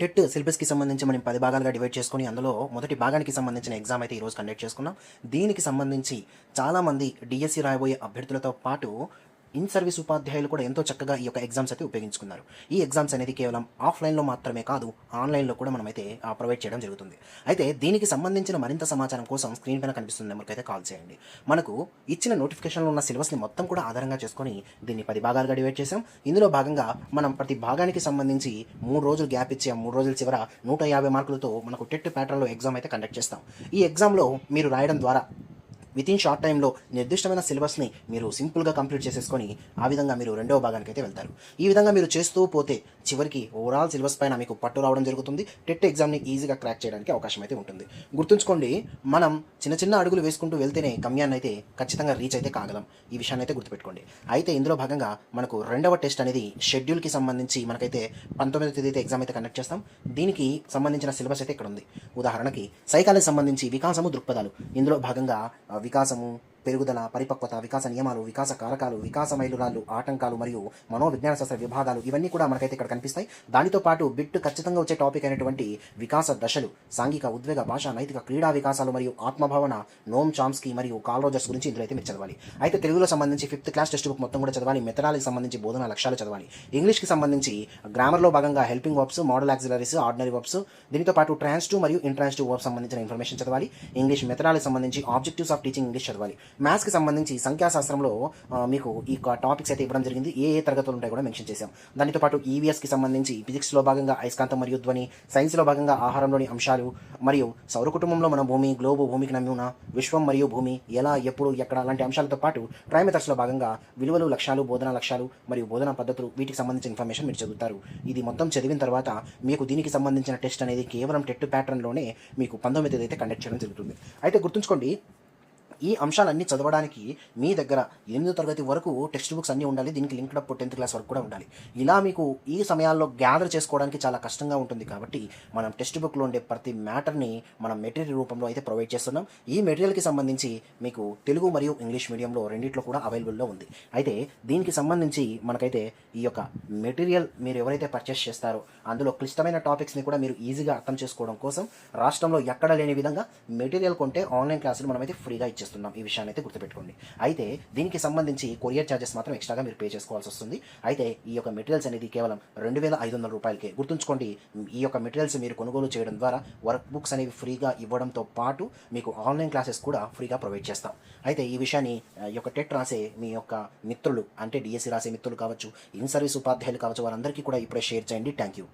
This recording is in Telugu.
టెట్ సిలబస్‌కి సంబంధించి మనం 10 భాగాలుగా డివైడ్ చేసుకొని, అందులో మొదటి భాగానికి సంబంధించిన ఎగ్జామ్ అయితే ఈరోజు కండక్ట్ చేసుకున్నాం. దీనికి సంబంధించి చాలామంది డీఎస్సీ రాయబోయే అభ్యర్థులతో పాటు ఇన్ సర్వీస్ ఉపాధ్యాయులు కూడా ఎంతో చక్కగా ఈ యొక్క ఎగ్జామ్స్ అయితే ఉపయోగించుకున్నారు. ఈ ఎగ్జామ్స్ అనేది కేవలం ఆఫ్‌లైన్‌లో మాత్రమే కాదు, ఆన్‌లైన్‌లో కూడా మనమైతే ప్రొవైడ్ చేయడం జరుగుతుంది. అయితే దీనికి సంబంధించిన మరింత సమాచారం కోసం స్క్రీన్ పైన కనిపిస్తున్న నెంబర్‌కైతే కాల్ చేయండి. మనకు ఇచ్చిన నోటిఫికేషన్‌లో ఉన్న సిలబస్‌ని మొత్తం కూడా ఆధారంగా చేసుకొని దీన్ని 10 భాగాలుగా డివైడ్ చేసాం. ఇందులో భాగంగా మనం ప్రతి భాగానికి సంబంధించి 3 రోజులు గ్యాప్ ఇచ్చి, ఆ 3 రోజుల చివర 150 మార్కులతో మనకు టెట్ ప్యాటర్న్‌లో ఎగ్జామ్ అయితే కండక్ట్ చేస్తాం. ఈ ఎగ్జామ్‌లో మీరు రాయడం ద్వారా వితిన్ షార్ట్ టైంలో నిర్దిష్టమైన సిలబస్‌ని మీరు సింపుల్‌గా కంప్లీట్ చేసేసుకొని, ఆ విధంగా మీరు రెండవ భాగానికైతే వెళ్తారు. ఈ విధంగా మీరు చేస్తూ పోతే చివరికి ఓవరాల్ సిలబస్ పైన మీకు పట్టు రావడం జరుగుతుంది. టెట్ ఎగ్జామ్‌ని ఈజీగా క్రాక్ చేయడానికి అవకాశం అయితే ఉంటుంది. గుర్తుంచుకోండి, మనం చిన్న చిన్న అడుగులు వేసుకుంటూ వెళ్తేనే గమ్యాన్ని అయితే ఖచ్చితంగా రీచ్ అయితే కాగలం. ఈ విషయాన్ని అయితే గుర్తుపెట్టుకోండి. అయితే ఇందులో భాగంగా మనకు రెండవ టెస్ట్ అనేది షెడ్యూల్‌కి సంబంధించి మనకైతే 19వ తేదీ అయితే ఎగ్జామ్ అయితే కండక్ట్ చేస్తాం. దీనికి సంబంధించిన సిలబస్ అయితే ఇక్కడ ఉంది. ఉదాహరణకి సైకాలజీ సంబంధించి వికాసము, దృక్పథాలు. ఇందులో భాగంగా వికాసము, పెరుగుదల, పరిపక్వత, వికాస నియమాలు, వికాస కారకాలు, వికాస మైలురాళ్ళు, ఆటంకాలు మరియు మనోవిజ్ఞాన శాస్త్ర విభాగాలు ఇవన్నీ కూడా మనకైతే ఇక్కడ కనిపిస్తాయి. దానితో పాటు బిట్ ఖచ్చితంగా వచ్చే టాపిక్ అయినటువంటి వికాస దశలు, సాంఘిక, ఉద్వేగ, భాష, నైతిక, క్రీడా వికాసాలు మరియు ఆత్మభావన, నోమ్ చామ్స్కీ మరియు కాల్ రోజర్స్ గురించి ఇందులో అయితే మీరు చదవాలి. అయితే తెలుగులో సంబంధించి 5th క్లాస్ టెక్స్ట్ బుక్ మొత్తం కూడా చదవాలి. మెథడాలజీకి సంబంధించి బోధనా లక్ష్యాలు చదవాలి. ఇంగ్లీష్కి సంబంధించి గ్రామర్లో భాగంగా helping verbs, model auxiliaries, ordinary verbs, దీనితో పాటు ట్రాన్సిటివ్ మరియు ఇంట్రాన్సిటివ్ వర్బ్స్ సంబంధించిన ఇన్ఫర్మేషన్ చదవాలి. ఇంగ్లీష్ మెథడాలజీకి సంబంధించి ఆబ్జెక్టివ్స్ ఆఫ్ టీచింగ్ ఇంగ్లీష్ చదవాలి. మ్యాథ్స్కి సంబంధించి సంఖ్యాశాస్త్రంలో మీకు ఈ టాపిక్స్ అయితే ఇవ్వడం జరిగింది. ఏ ఏ తరగతులు ఉంటాయి కూడా మెన్షన్ చేశాం. దానితో పాటు ఈవీఎస్కి సంబంధించి ఫిజిక్స్లో భాగంగా అయస్కాంతం మరియు ధ్వని, సైన్స్లో భాగంగా ఆహారంలోని అంశాలు మరియు సౌర కుటుంబంలో మన భూమి, గ్లోబు, భూమికి నమూనా, విశ్వం మరియు భూమి, ఎలా, ఎప్పుడు, ఎక్కడ అలాంటి అంశాలతో పాటు ట్రై మెథడ్స్లో భాగంగా విలువలు, లక్ష్యాలు, బోధనా లక్ష్యాలు మరియు బోధనా పద్ధతులు, వీటికి సంబంధించిన ఇన్ఫర్మేషన్ మీరు చదువుతారు. ఇది మొత్తం చదివిన తర్వాత మీకు దీనికి సంబంధించిన టెస్ట్ అనేది కేవలం టెట్ ప్యాటర్న్లోనే మీకు 19వ తేదీ అయితే కండక్ట్ చేయడం జరుగుతుంది. అయితే గుర్తుంచుకోండి, ఈ అంశాలన్నీ చదవడానికి మీ దగ్గర 8వ తరగతి వరకు టెక్స్ట్ బుక్స్ అన్నీ ఉండాలి. దీనికి లింక్డ్ అప్ 10th క్లాస్ వరకు కూడా ఉండాలి. ఇలా మీకు ఈ సమయాల్లో గ్యాదర్ చేసుకోవడానికి చాలా కష్టంగా ఉంటుంది. కాబట్టి మనం టెక్స్ట్ బుక్లో ఉండే ప్రతి మ్యాటర్ని మనం మెటీరియల్ రూపంలో అయితే ప్రొవైడ్ చేస్తున్నాం. ఈ మెటీరియల్కి సంబంధించి మీకు తెలుగు మరియు ఇంగ్లీష్ మీడియంలో రెండిట్లో కూడా అవైలబుల్లో ఉంది. అయితే దీనికి సంబంధించి మనకైతే ఈ యొక్క మెటీరియల్ మీరు ఎవరైతే పర్చేస్ చేస్తారో అందులో క్లిష్టమైన టాపిక్స్ని కూడా మీరు ఈజీగా అర్థం చేసుకోవడం కోసం రాష్ట్రంలో ఎక్కడ లేని విధంగా మెటీరియల్ కొంటే ఆన్లైన్ క్లాసులు మనమైతే ఫ్రీగా ఇచ్చేస్తున్నాం. ఈ విషయాన్ని అయితే గుర్తుపెట్టుకోండి. అయితే దీనికి సంబంధించి కొరియర్ ఛార్జెస్ మాత్రం ఎక్స్ట్రాగా మీరు పే చేసుకోవాల్సి వస్తుంది. అయితే ఈ యొక్క మెటీరియల్స్ అనేది కేవలం 2,500 రూపాయలకే. గుర్తుంచుకోండి, ఈ యొక్క మెటీరియల్స్ మీరు కొనుగోలు చేయడం ద్వారా వర్క్ బుక్స్ అనేవి ఫ్రీగా ఇవ్వడంతో పాటు మీకు ఆన్లైన్ క్లాసెస్ కూడా ఫ్రీగా ప్రొవైడ్ చేస్తాం. అయితే ఈ విషయాన్ని ఈ యొక్క టెట్ రాసే మీ యొక్క మిత్రులు, అంటే డిఎస్సి రాసే మిత్రులు కావచ్చు, ఇన్ సర్వీస్ ఉపాధ్యాయులు కావచ్చు, వారందరికీ కూడా ఇప్పుడే షేర్ చేయండి. Thank you.